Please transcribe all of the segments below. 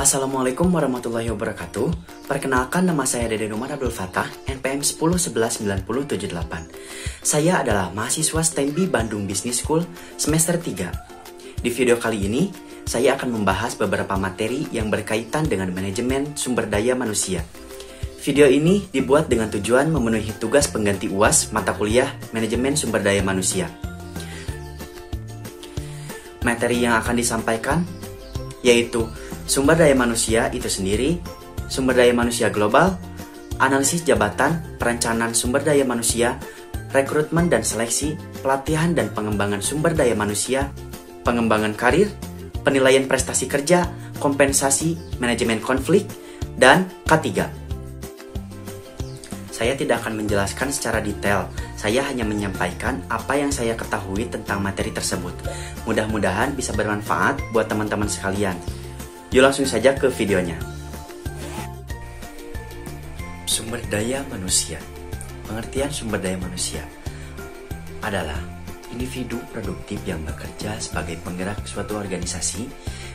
Assalamualaikum warahmatullahi wabarakatuh. Perkenalkan, nama saya Dede Numan Abdul Fattah, NPM 10119078. Saya adalah mahasiswa STEMB Bandung Business School semester 3. Di video kali ini, saya akan membahas beberapa materi yang berkaitan dengan manajemen sumber daya manusia. Video ini dibuat dengan tujuan memenuhi tugas pengganti UAS mata kuliah manajemen sumber daya manusia. Materi yang akan disampaikan yaitu sumber daya manusia itu sendiri, sumber daya manusia global, analisis jabatan, perencanaan sumber daya manusia, rekrutmen dan seleksi, pelatihan dan pengembangan sumber daya manusia, pengembangan karir, penilaian prestasi kerja, kompensasi, manajemen konflik, dan K3. Saya tidak akan menjelaskan secara detail, saya hanya menyampaikan apa yang saya ketahui tentang materi tersebut. Mudah-mudahan bisa bermanfaat buat teman-teman sekalian. Yuk langsung saja ke videonya. Sumber daya manusia. Pengertian sumber daya manusia adalah individu produktif yang bekerja sebagai penggerak suatu organisasi,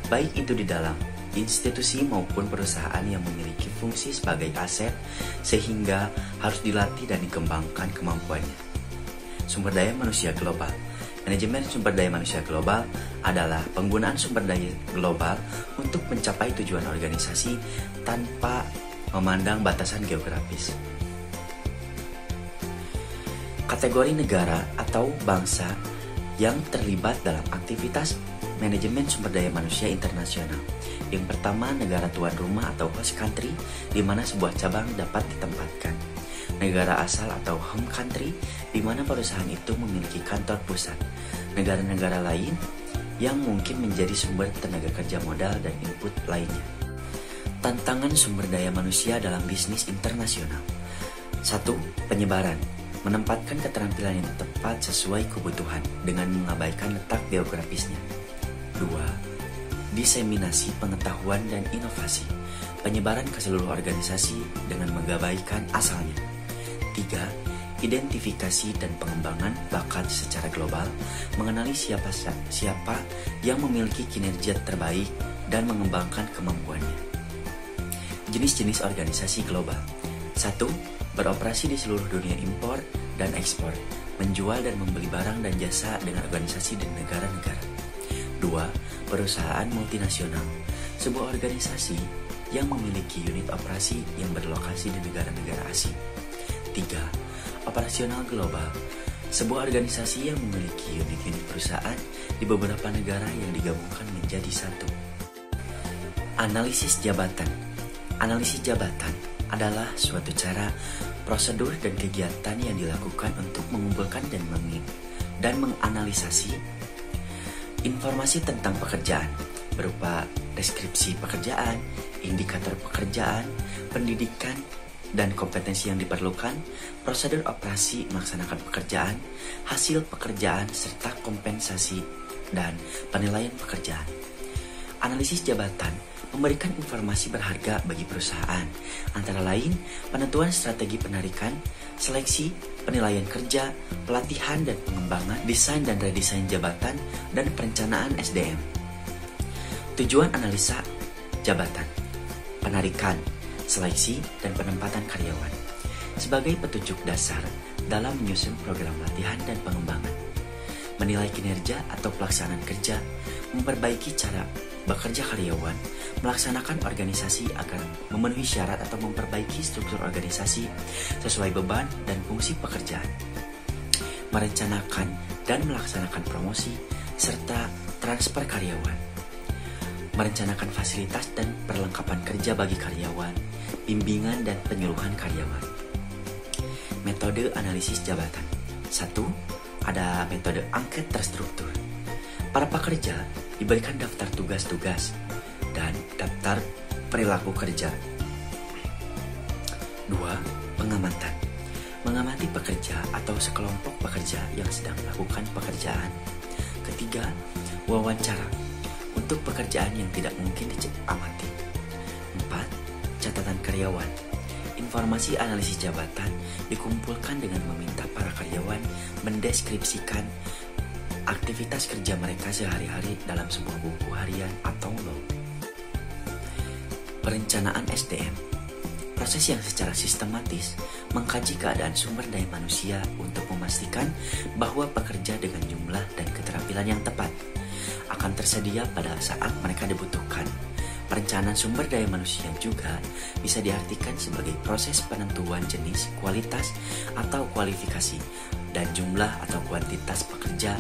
baik itu di dalam institusi maupun perusahaan yang memiliki fungsi sebagai aset, sehingga harus dilatih dan dikembangkan kemampuannya. Sumber daya manusia global. Manajemen sumber daya manusia global adalah penggunaan sumber daya global untuk mencapai tujuan organisasi tanpa memandang batasan geografis. Kategori negara atau bangsa yang terlibat dalam aktivitas manajemen sumber daya manusia internasional. Yang pertama, negara tuan rumah atau host country, di mana sebuah cabang dapat ditempatkan. Negara asal atau home country, di mana perusahaan itu memiliki kantor pusat. Negara-negara lain yang mungkin menjadi sumber tenaga kerja modal dan input lainnya. Tantangan sumber daya manusia dalam bisnis internasional. 1. Penyebaran. Menempatkan keterampilan yang tepat sesuai kebutuhan dengan mengabaikan letak geografisnya. 2. Diseminasi pengetahuan dan inovasi. Penyebaran ke seluruh organisasi dengan mengabaikan asalnya. 3. Identifikasi dan pengembangan bakat secara global, mengenali siapa yang memiliki kinerja terbaik dan mengembangkan kemampuannya. Jenis-jenis organisasi global. 1. Beroperasi di seluruh dunia impor dan ekspor, menjual dan membeli barang dan jasa dengan organisasi di negara-negara. 2. Perusahaan multinasional, sebuah organisasi yang memiliki unit operasi yang berlokasi di negara-negara asing. 3. Operasional global, sebuah organisasi yang memiliki unit-unit perusahaan di beberapa negara yang digabungkan menjadi satu. Analisis jabatan. Analisis jabatan adalah suatu cara, prosedur dan kegiatan yang dilakukan untuk mengumpulkan dan menganalisasi informasi tentang pekerjaan berupa deskripsi pekerjaan, indikator pekerjaan, pendidikan dan kompetensi yang diperlukan, prosedur operasi melaksanakan pekerjaan, hasil pekerjaan serta kompensasi dan penilaian pekerjaan. Analisis jabatan memberikan informasi berharga bagi perusahaan, antara lain penentuan strategi penarikan, seleksi, penilaian kerja, pelatihan dan pengembangan, desain dan redesain jabatan, dan perencanaan SDM. Tujuan analisa jabatan: penarikan, seleksi, dan penempatan karyawan sebagai petunjuk dasar dalam menyusun program latihan dan pengembangan, menilai kinerja atau pelaksanaan kerja, memperbaiki cara bekerja karyawan, melaksanakan organisasi agar memenuhi syarat atau memperbaiki struktur organisasi sesuai beban dan fungsi pekerjaan, merencanakan dan melaksanakan promosi serta transfer karyawan, merencanakan fasilitas dan perlengkapan kerja bagi karyawan, bimbingan dan penyuluhan karyawan. Metode analisis jabatan. 1. Ada metode angket terstruktur. Para pekerja diberikan daftar tugas-tugas dan daftar perilaku kerja. 2. Pengamatan. Mengamati pekerja atau sekelompok pekerja yang sedang melakukan pekerjaan. 3. Wawancara untuk pekerjaan yang tidak mungkin diamati. 4. Catatan karyawan. Informasi analisis jabatan dikumpulkan dengan meminta para karyawan mendeskripsikan aktivitas kerja mereka sehari-hari dalam sebuah buku harian atau log. Perencanaan SDM, proses yang secara sistematis mengkaji keadaan sumber daya manusia untuk memastikan bahwa pekerja dengan jumlah dan keterampilan yang tepat akan tersedia pada saat mereka dibutuhkan. Perencanaan sumber daya manusia juga bisa diartikan sebagai proses penentuan jenis, kualitas, atau kualifikasi, dan jumlah atau kuantitas pekerja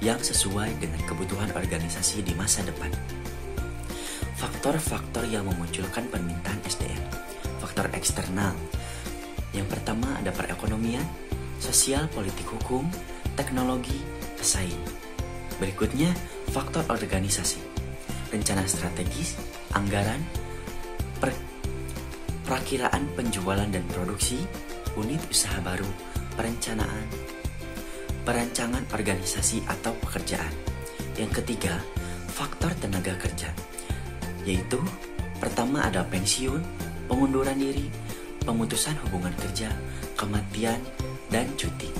yang sesuai dengan kebutuhan organisasi di masa depan. Faktor-faktor yang memunculkan permintaan SDM. Faktor eksternal. Yang pertama ada perekonomian, sosial, politik, hukum, teknologi, pesaing. Berikutnya, faktor organisasi. Rencana strategis, anggaran, perakiraan penjualan dan produksi, unit usaha baru, perancangan organisasi atau pekerjaan. Yang ketiga, faktor tenaga kerja, yaitu pertama ada pensiun, pengunduran diri, pemutusan hubungan kerja, kematian, dan cuti.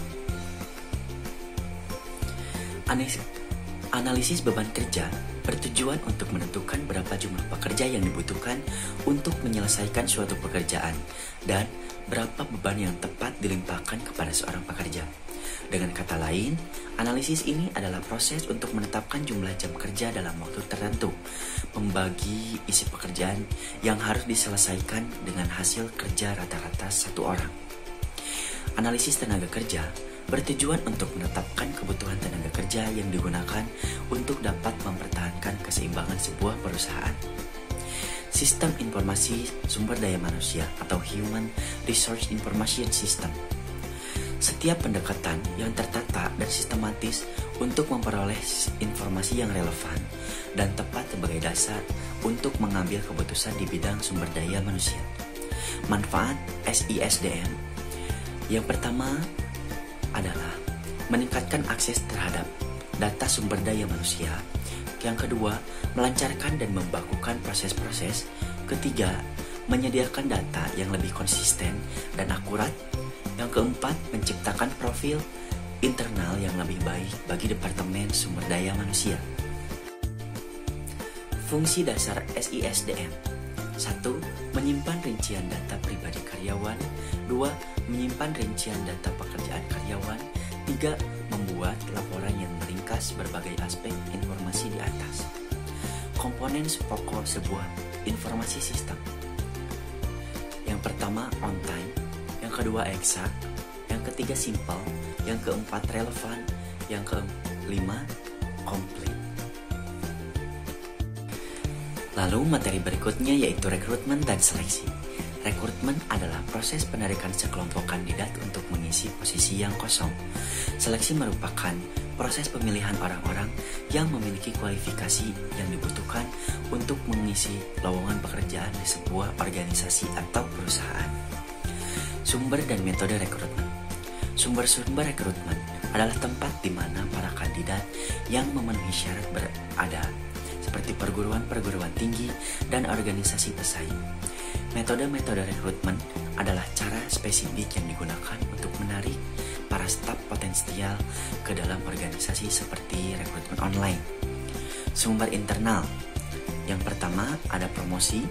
Analisis beban kerja bertujuan untuk menentukan berapa jumlah pekerja yang dibutuhkan untuk menyelesaikan suatu pekerjaan dan berapa beban yang tepat dilimpahkan kepada seorang pekerja. Dengan kata lain, analisis ini adalah proses untuk menetapkan jumlah jam kerja dalam waktu tertentu, membagi isi pekerjaan yang harus diselesaikan dengan hasil kerja rata-rata satu orang. Analisis tenaga kerja bertujuan untuk menetapkan kebutuhan tenaga kerja yang digunakan untuk dapat mempertahankan keseimbangan sebuah perusahaan. Sistem informasi sumber daya manusia atau Human Resource Information System. Setiap pendekatan yang tertata dan sistematis untuk memperoleh informasi yang relevan dan tepat sebagai dasar untuk mengambil keputusan di bidang sumber daya manusia. Manfaat SISDM. Yang pertama adalah meningkatkan akses terhadap data sumber daya manusia. Yang kedua, melancarkan dan membakukan proses-proses. Ketiga, menyediakan data yang lebih konsisten dan akurat. Yang keempat, menciptakan profil internal yang lebih baik bagi Departemen Sumber Daya Manusia. Fungsi dasar SISDM. 1. Menyimpan rincian data pribadi karyawan. 2. Menyimpan rincian data pekerjaan karyawan. 3. Membuat laporan yang meringkas berbagai aspek informasi di atas. Komponen pokok sebuah informasi sistem. Yang pertama, on time. Yang kedua, eksak. Yang ketiga, simple. Yang keempat, relevan. Yang kelima, complete. Lalu materi berikutnya yaitu rekrutmen dan seleksi. Rekrutmen adalah proses penarikan sekelompok kandidat untuk mengisi posisi yang kosong. Seleksi merupakan proses pemilihan orang-orang yang memiliki kualifikasi yang dibutuhkan untuk mengisi lowongan pekerjaan di sebuah organisasi atau perusahaan. Sumber dan metode rekrutmen. Sumber-sumber rekrutmen adalah tempat di mana para kandidat yang memenuhi syarat berada, seperti perguruan-perguruan tinggi dan organisasi pesaing. Metode-metode rekrutmen adalah cara spesifik yang digunakan untuk menarik para staf potensial ke dalam organisasi seperti rekrutmen online. Sumber internal. Yang pertama ada promosi.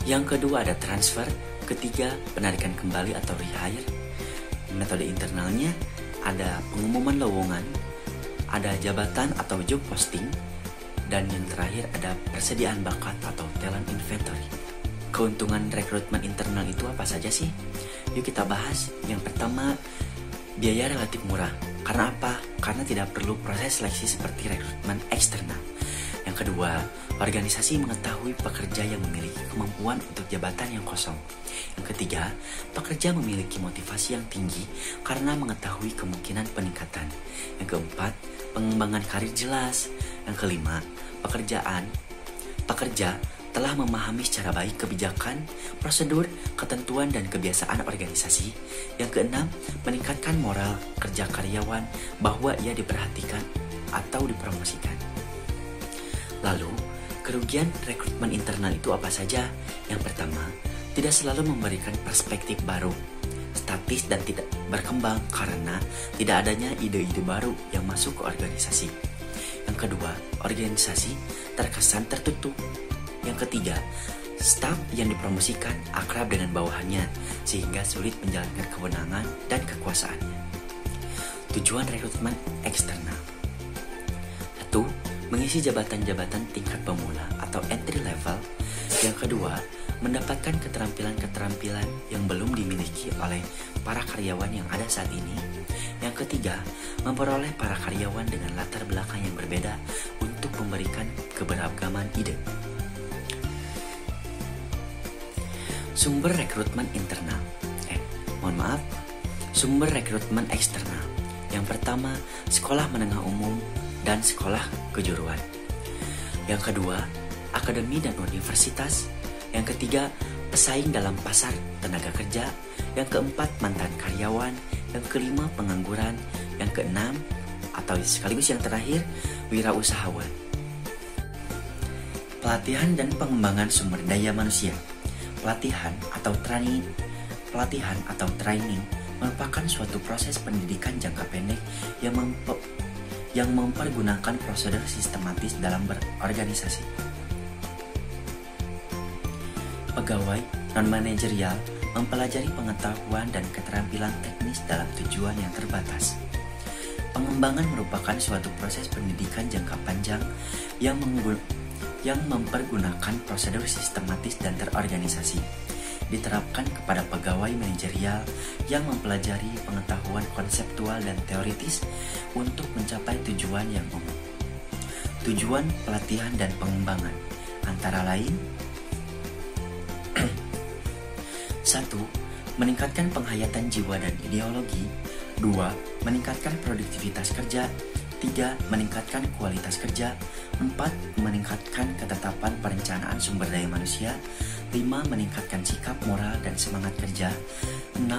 Yang kedua ada transfer. Ketiga, penarikan kembali atau rehire. Metode internalnya ada pengumuman lowongan, ada jabatan atau job posting, dan yang terakhir ada persediaan bakat atau talent inventory. Keuntungan rekrutmen internal itu apa saja sih? Yuk kita bahas. Yang pertama, biaya relatif murah. Karena apa? Karena tidak perlu proses seleksi seperti rekrutmen eksternal. Yang kedua, organisasi mengetahui pekerja yang memiliki kemampuan untuk jabatan yang kosong. Yang ketiga, pekerja memiliki motivasi yang tinggi karena mengetahui kemungkinan peningkatan. Yang keempat, pengembangan karir jelas. Yang kelima, pekerja telah memahami secara baik kebijakan, prosedur, ketentuan, dan kebiasaan organisasi. Yang keenam, meningkatkan moral kerja karyawan bahwa ia diperhatikan atau dipromosikan. Lalu, kerugian rekrutmen internal itu apa saja? Yang pertama, tidak selalu memberikan perspektif baru, statis dan tidak berkembang karena tidak adanya ide-ide baru yang masuk ke organisasi. Yang kedua, organisasi terkesan tertutup Yang ketiga, staf yang dipromosikan akrab dengan bawahannya sehingga sulit menjalankan kewenangan dan kekuasaannya. Tujuan rekrutmen eksternal. 1. Mengisi jabatan-jabatan tingkat pemula atau entry level. Yang kedua, mendapatkan keterampilan-keterampilan yang belum dimiliki oleh para karyawan yang ada saat ini. Yang ketiga, memperoleh para karyawan dengan latar belakang yang berbeda untuk memberikan keberagaman ide. Sumber rekrutmen internal. Sumber rekrutmen eksternal. Yang pertama, sekolah menengah umum dan sekolah kejuruan. Yang kedua, akademi dan universitas. Yang ketiga, pesaing dalam pasar tenaga kerja. Yang keempat, mantan karyawan. Yang kelima, pengangguran. Yang keenam, atau sekaligus yang terakhir, wirausahawan. Pelatihan dan pengembangan sumber daya manusia. Pelatihan atau training merupakan suatu proses pendidikan jangka pendek yang mempergunakan prosedur sistematis dalam berorganisasi. Pegawai non-manajerial mempelajari pengetahuan dan keterampilan teknis dalam tujuan yang terbatas. Pengembangan merupakan suatu proses pendidikan jangka panjang yang mempergunakan prosedur sistematis dan terorganisasi. Diterapkan kepada pegawai manajerial yang mempelajari pengetahuan konseptual dan teoritis untuk mencapai tujuan yang umum. Tujuan pelatihan dan pengembangan antara lain 1. Meningkatkan penghayatan jiwa dan ideologi. 2. Meningkatkan produktivitas kerja. 3. Meningkatkan kualitas kerja. 4. Meningkatkan ketetapan perencanaan sumber daya manusia. 5. Meningkatkan sikap moral dan semangat kerja. 6.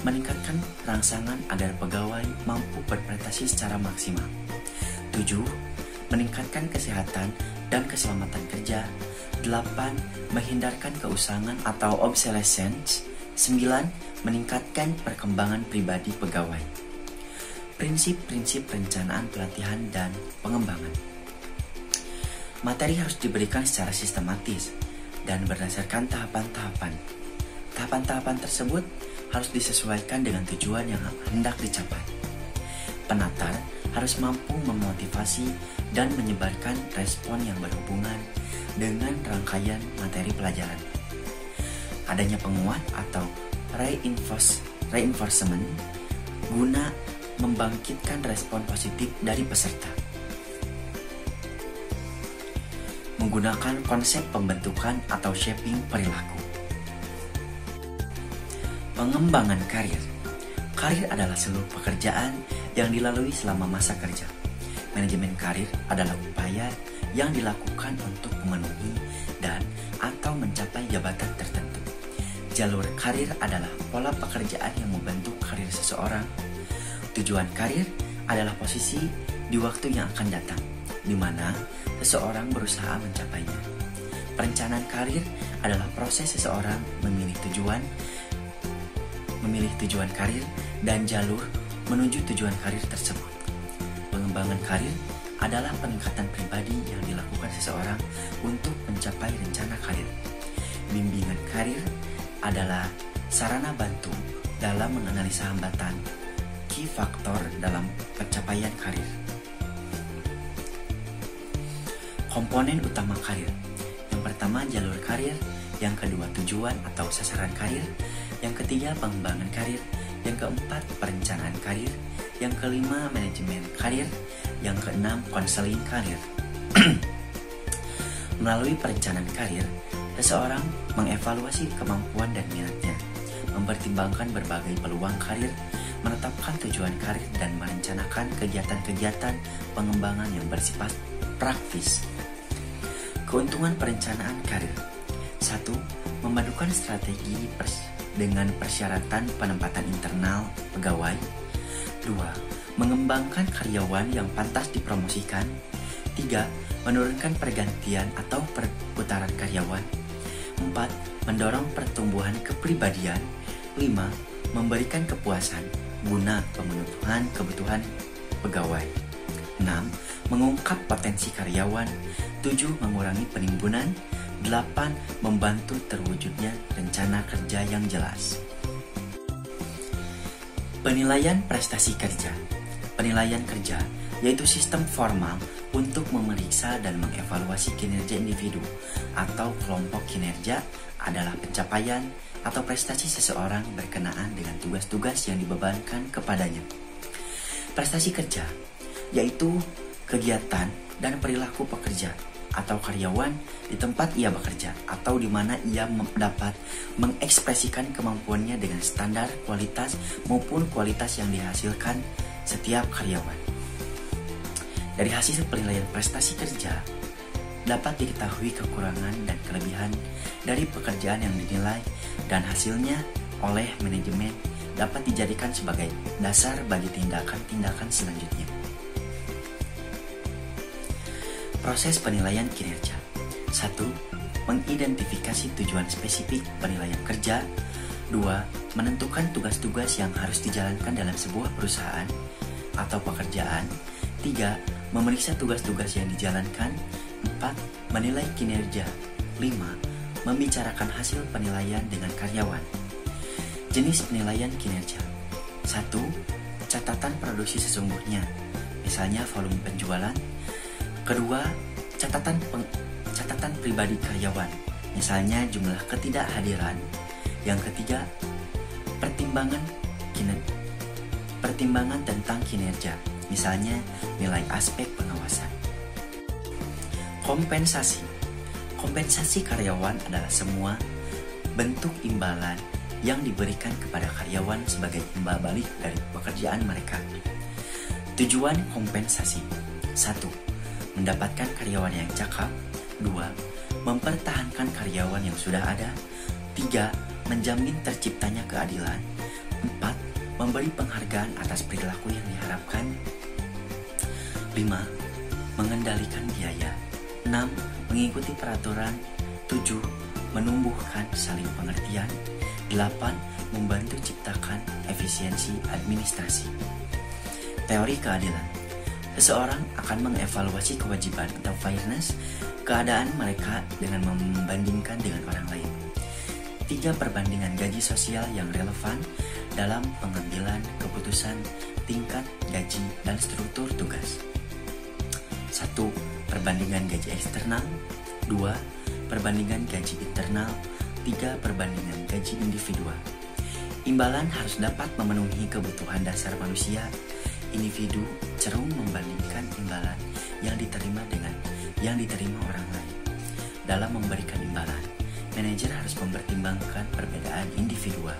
Meningkatkan rangsangan agar pegawai mampu berprestasi secara maksimal. 7. Meningkatkan kesehatan dan keselamatan kerja. 8. Menghindarkan keusangan atau obsolescence. 9. Meningkatkan perkembangan pribadi pegawai. Prinsip-prinsip perencanaan pelatihan dan pengembangan. Materi harus diberikan secara sistematis dan berdasarkan tahapan-tahapan. Tahapan-tahapan tersebut harus disesuaikan dengan tujuan yang hendak dicapai. Penatar harus mampu memotivasi dan menyebarkan respon yang berhubungan dengan rangkaian materi pelajaran. Adanya penguat atau reinforcement guna membangkitkan respon positif dari peserta. Menggunakan konsep pembentukan atau shaping perilaku. Pengembangan karir. Karir adalah seluruh pekerjaan yang dilalui selama masa kerja. Manajemen karir adalah upaya yang dilakukan untuk memenuhi dan atau mencapai jabatan tertentu. Jalur karir adalah pola pekerjaan yang membentuk karir seseorang. Tujuan karir adalah posisi di waktu yang akan datang, di mana seseorang berusaha mencapainya. Perencanaan karir adalah proses seseorang memilih tujuan karir dan jalur menuju tujuan karir tersebut. Pengembangan karir adalah peningkatan pribadi yang dilakukan seseorang untuk mencapai rencana karir. Bimbingan karir adalah sarana bantu dalam menganalisa hambatan, key faktor dalam pencapaian karir. Komponen utama karir. Yang pertama jalur karir, yang kedua tujuan atau sasaran karir, yang ketiga pengembangan karir, yang keempat perencanaan karir, yang kelima manajemen karir, yang keenam konseling karir. Melalui perencanaan karir, seseorang mengevaluasi kemampuan dan minatnya, mempertimbangkan berbagai peluang karir, menetapkan tujuan karir dan merencanakan kegiatan-kegiatan pengembangan yang bersifat praktis. Keuntungan perencanaan karir. 1. Memadukan strategi dengan persyaratan penempatan internal pegawai. 2. Mengembangkan karyawan yang pantas dipromosikan. 3. Menurunkan pergantian atau perputaran karyawan. 4. Mendorong pertumbuhan kepribadian. 5. Memberikan kepuasan guna pemenuhan kebutuhan pegawai. 6. Mengungkap potensi karyawan. 7. Mengurangi penimbunan. 8. Membantu terwujudnya rencana kerja yang jelas. Penilaian prestasi kerja. Penilaian kerja yaitu sistem formal untuk memeriksa dan mengevaluasi kinerja individu atau kelompok kinerja adalah pencapaian atau prestasi seseorang berkenaan dengan tugas-tugas yang dibebankan kepadanya. Prestasi kerja yaitu kegiatan dan perilaku pekerja atau karyawan di tempat ia bekerja atau di mana ia dapat mengekspresikan kemampuannya dengan standar kualitas maupun kualitas yang dihasilkan setiap karyawan. Dari hasil penilaian prestasi kerja dapat diketahui kekurangan dan kelebihan dari pekerjaan yang dinilai dan hasilnya oleh manajemen dapat dijadikan sebagai dasar bagi tindakan-tindakan selanjutnya. Proses penilaian kinerja. 1. Mengidentifikasi tujuan spesifik penilaian kerja. 2. Menentukan tugas-tugas yang harus dijalankan dalam sebuah perusahaan atau pekerjaan. 3. Memeriksa tugas-tugas yang dijalankan. 4. Menilai kinerja. 5. Membicarakan hasil penilaian dengan karyawan. Jenis penilaian kinerja. 1. Catatan produksi sesungguhnya, misalnya volume penjualan. Kedua, catatan pribadi karyawan, misalnya jumlah ketidakhadiran. Yang ketiga, pertimbangan tentang kinerja, misalnya nilai aspek pengawasan. Kompensasi. Kompensasi karyawan adalah semua bentuk imbalan yang diberikan kepada karyawan sebagai imbal balik dari pekerjaan mereka. Tujuan kompensasi. 1. Mendapatkan karyawan yang cakap. 2. Mempertahankan karyawan yang sudah ada. 3. Menjamin terciptanya keadilan. 4. Memberi penghargaan atas perilaku yang diharapkan. 5. Mengendalikan biaya. 6. Mengikuti peraturan. 7. Menumbuhkan saling pengertian. 8. Membantu ciptakan efisiensi administrasi. Teori keadilan. Seseorang akan mengevaluasi kewajiban atau fairness keadaan mereka dengan membandingkan dengan orang lain. 3. Perbandingan gaji sosial yang relevan dalam pengambilan keputusan tingkat gaji dan struktur tugas. 1. Perbandingan gaji eksternal. 2. Perbandingan gaji internal. 3. Perbandingan gaji individual. Imbalan harus dapat memenuhi kebutuhan dasar manusia. Individu cenderung membandingkan imbalan yang diterima dengan yang diterima orang lain. Dalam memberikan imbalan, manajer harus mempertimbangkan perbedaan individual.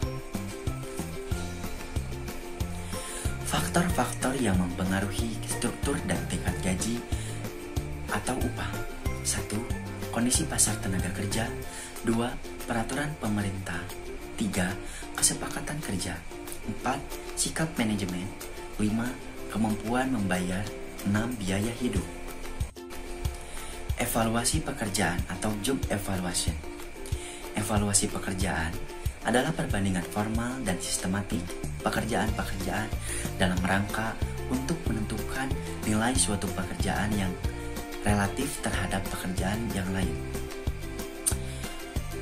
Faktor-faktor yang mempengaruhi struktur dan tingkat gaji atau upah. 1. Kondisi pasar tenaga kerja. 2. Peraturan pemerintah. 3. Kesepakatan kerja. 4. Sikap manajemen. 5. Kemampuan membayar. 6. Biaya hidup. Evaluasi pekerjaan atau job evaluation. Evaluasi pekerjaan adalah perbandingan formal dan sistematik pekerjaan-pekerjaan dalam rangka untuk menentukan nilai suatu pekerjaan yang relatif terhadap pekerjaan yang lain.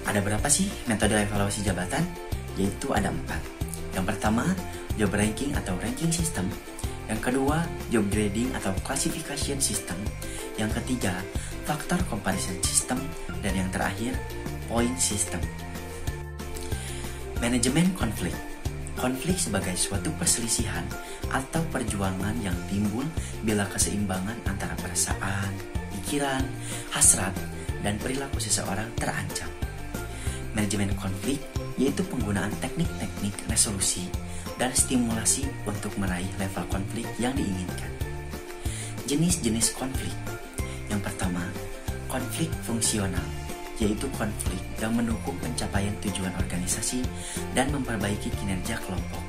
Ada berapa sih metode evaluasi jabatan? Yaitu ada 4. Yang pertama, job ranking atau ranking system. Yang kedua, job grading atau classification system. Yang ketiga, factor comparison system. Dan yang terakhir, point system. Manajemen konflik. Konflik sebagai suatu perselisihan atau perjuangan yang timbul bila keseimbangan antara perasaan, pikiran, hasrat, dan perilaku seseorang terancam. Manajemen konflik yaitu penggunaan teknik-teknik resolusi dan stimulasi untuk meraih level konflik yang diinginkan. Jenis-jenis konflik. Yang pertama, konflik fungsional, yaitu konflik yang mendukung pencapaian tujuan organisasi dan memperbaiki kinerja kelompok.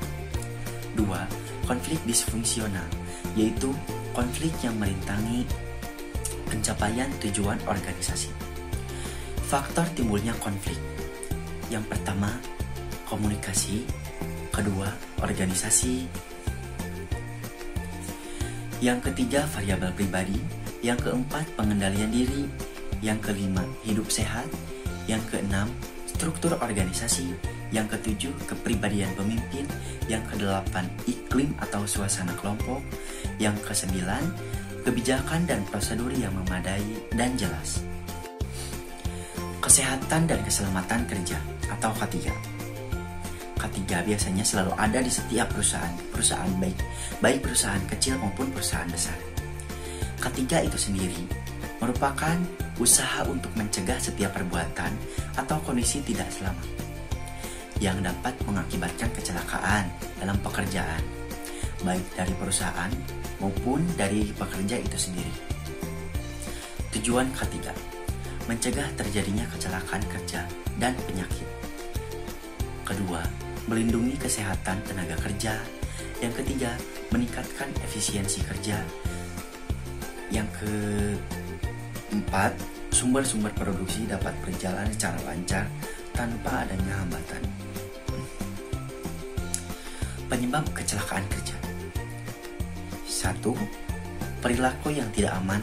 2. Konflik disfungsional, yaitu konflik yang merintangi pencapaian tujuan organisasi. Faktor timbulnya konflik. Yang pertama, komunikasi. Kedua, organisasi. Yang ketiga, variabel pribadi. Yang keempat, pengendalian diri. Yang kelima, hidup sehat. Yang keenam, struktur organisasi. Yang ketujuh, kepribadian pemimpin. Yang kedelapan, iklim atau suasana kelompok. Yang kesembilan, kebijakan dan prosedur yang memadai dan jelas. Kesehatan dan keselamatan kerja atau K3. K3 biasanya selalu ada di setiap perusahaan baik perusahaan kecil maupun perusahaan besar. K3 itu sendiri merupakan usaha untuk mencegah setiap perbuatan atau kondisi tidak selamat yang dapat mengakibatkan kecelakaan dalam pekerjaan, baik dari perusahaan maupun dari pekerja itu sendiri. Tujuan K3, mencegah terjadinya kecelakaan kerja dan penyakit. Kedua, melindungi kesehatan tenaga kerja. Yang ketiga, meningkatkan efisiensi kerja. Yang keempat, sumber-sumber produksi dapat berjalan secara lancar tanpa adanya hambatan. Penyebab kecelakaan kerja. 1. Perilaku yang tidak aman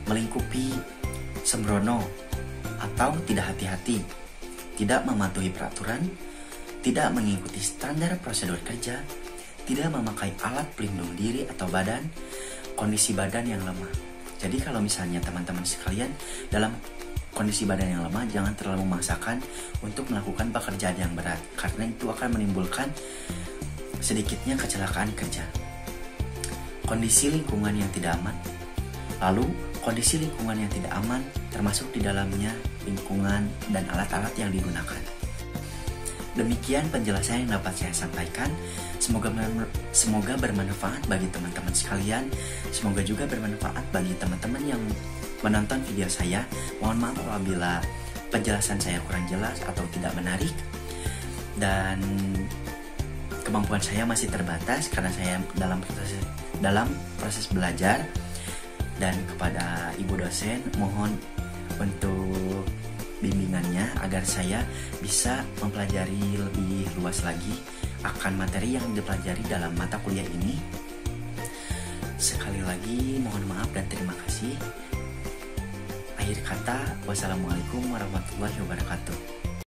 melingkupi sembrono atau tidak hati-hati, tidak mematuhi peraturan, tidak mengikuti standar prosedur kerja, tidak memakai alat pelindung diri atau badan, kondisi badan yang lemah. Jadi kalau misalnya teman-teman sekalian dalam kondisi badan yang lemah, jangan terlalu memaksakan untuk melakukan pekerjaan yang berat, karena itu akan menimbulkan sedikitnya kecelakaan kerja. Kondisi lingkungan yang tidak aman. Lalu, kondisi lingkungan yang tidak aman termasuk di dalamnya lingkungan dan alat-alat yang digunakan. Demikian penjelasan yang dapat saya sampaikan. Semoga bermanfaat bagi teman-teman sekalian. Semoga juga bermanfaat bagi teman-teman yang menonton video saya. Mohon maaf apabila penjelasan saya kurang jelas atau tidak menarik, dan kemampuan saya masih terbatas karena saya dalam proses belajar. Dan kepada ibu dosen, mohon untuk bimbingannya agar saya bisa mempelajari lebih luas lagi akan materi yang dipelajari dalam mata kuliah ini. Sekali lagi mohon maaf dan terima kasih. Akhir kata, wassalamualaikum warahmatullahi wabarakatuh.